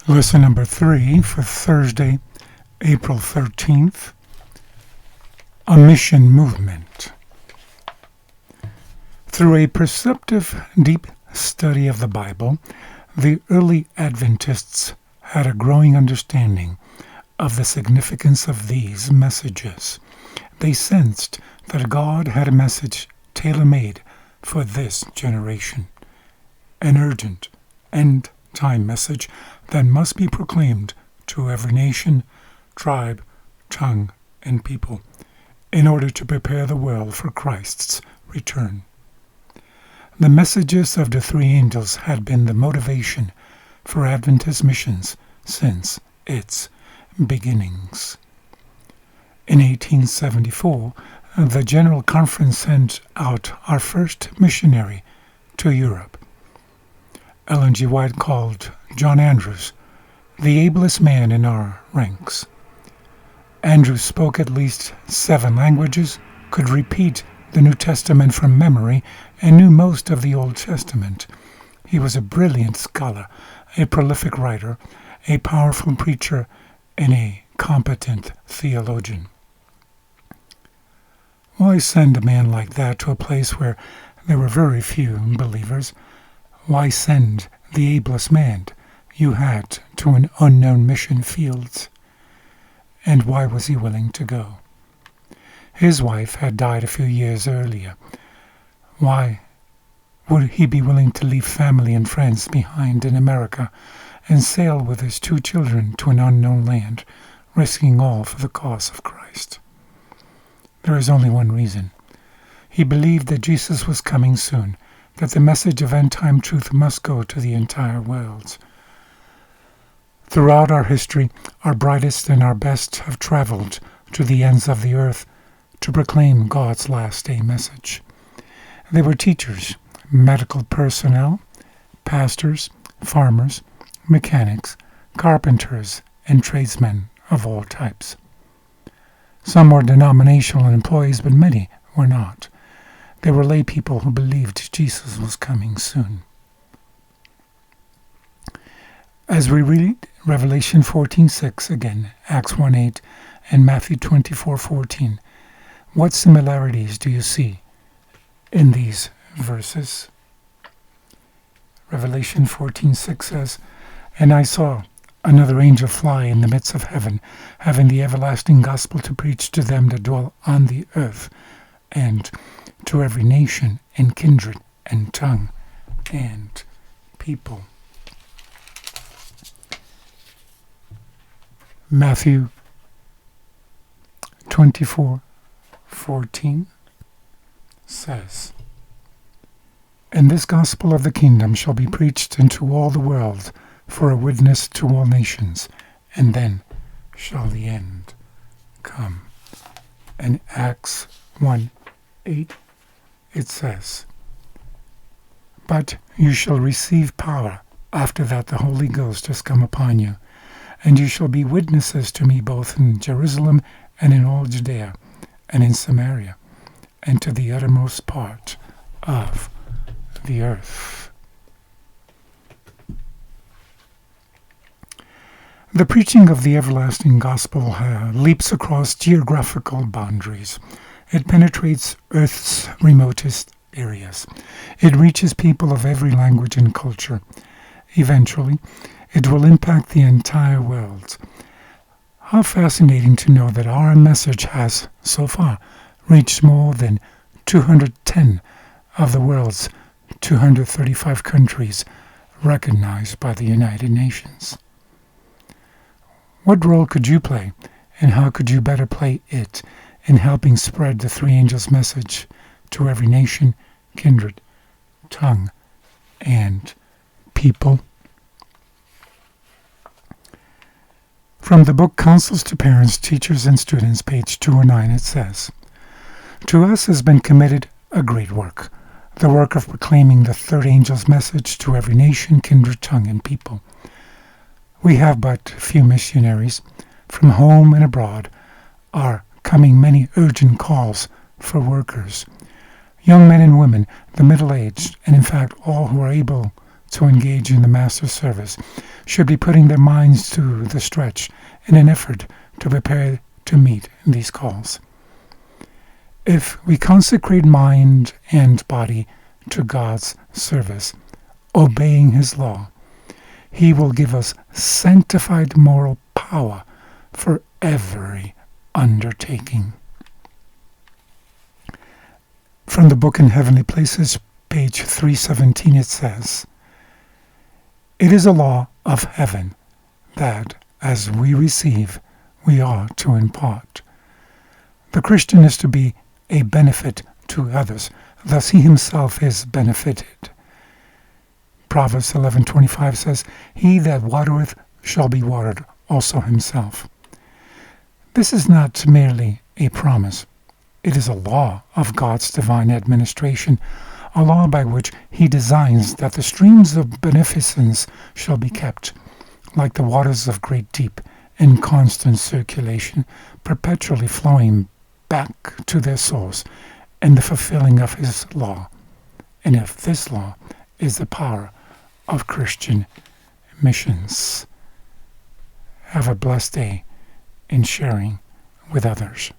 Lesson number 3 for Thursday, April 13th, a mission movement. Through a perceptive, deep study of the Bible, the early Adventists had a growing understanding of the significance of these messages. They sensed that God had a message tailor-made for this generation, an urgent end-time message that must be proclaimed to every nation, tribe, tongue, and people in order to prepare the world for Christ's return. The messages of the three angels had been the motivation for Adventist missions since its beginnings. In 1874, the General Conference sent out our first missionary to Europe. Ellen G. White called John Andrews the ablest man in our ranks. Andrews spoke at least 7 languages, could repeat the New Testament from memory, and knew most of the Old Testament. He was a brilliant scholar, a prolific writer, a powerful preacher, and a competent theologian. Why send a man like that to a place where there were very few believers? Why send the ablest man you had to an unknown mission field? And why was he willing to go? His wife had died a few years earlier. Why would he be willing to leave family and friends behind in America and sail with his 2 children to an unknown land, risking all for the cause of Christ? There is only one reason. He believed that Jesus was coming soon, that the message of end-time truth must go to the entire world. Throughout our history, our brightest and our best have traveled to the ends of the earth to proclaim God's last-day message. They were teachers, medical personnel, pastors, farmers, mechanics, carpenters, and tradesmen of all types. Some were denominational employees, but many were not. They were lay people who believed Jesus was coming soon. As we read Revelation 14:6 again, Acts 1:8, and Matthew 24:14, what similarities do you see in these verses? Revelation 14:6 says, "And I saw another angel fly in the midst of heaven, having the everlasting gospel to preach to them that dwell on the earth, and to every nation and kindred and tongue and people." Matthew 24:14 says, "And this gospel of the kingdom shall be preached into all the world for a witness to all nations, and then shall the end come." And Acts 1:8, it says, "But you shall receive power after that the Holy Ghost has come upon you, and you shall be witnesses to me both in Jerusalem and in all Judea and in Samaria and to the uttermost part of the earth." The preaching of the everlasting gospel leaps across geographical boundaries. It penetrates Earth's remotest areas. It reaches people of every language and culture. Eventually, it will impact the entire world. How fascinating to know that our message has, so far, reached more than 210 of the world's 235 countries recognized by the United Nations. What role could you play, and how could you better play it in helping spread the three angels' message to every nation, kindred, tongue, and people? From the book Counsels to Parents, Teachers, and Students, page 209, it says, "To us has been committed a great work, the work of proclaiming the third angel's message to every nation, kindred, tongue, and people. We have but few missionaries. From home and abroad are coming many urgent calls for workers. Young men and women, the middle-aged, and in fact all who are able to engage in the Master's service should be putting their minds to the stretch in an effort to prepare to meet these calls. If we consecrate mind and body to God's service, obeying His law, He will give us sanctified moral power for every undertaking. From the book In Heavenly Places, page 317, it says, "It is a law of heaven that, as we receive, we are to impart." The Christian is to be a benefit to others, thus he himself is benefited. Proverbs 11:25 says, "He that watereth shall be watered also himself." This is not merely a promise. It is a law of God's divine administration, a law by which He designs that the streams of beneficence shall be kept, like the waters of great deep, in constant circulation, perpetually flowing back to their source in the fulfilling of His law. And if this law is the power of Christian missions. Have a blessed day in sharing with others.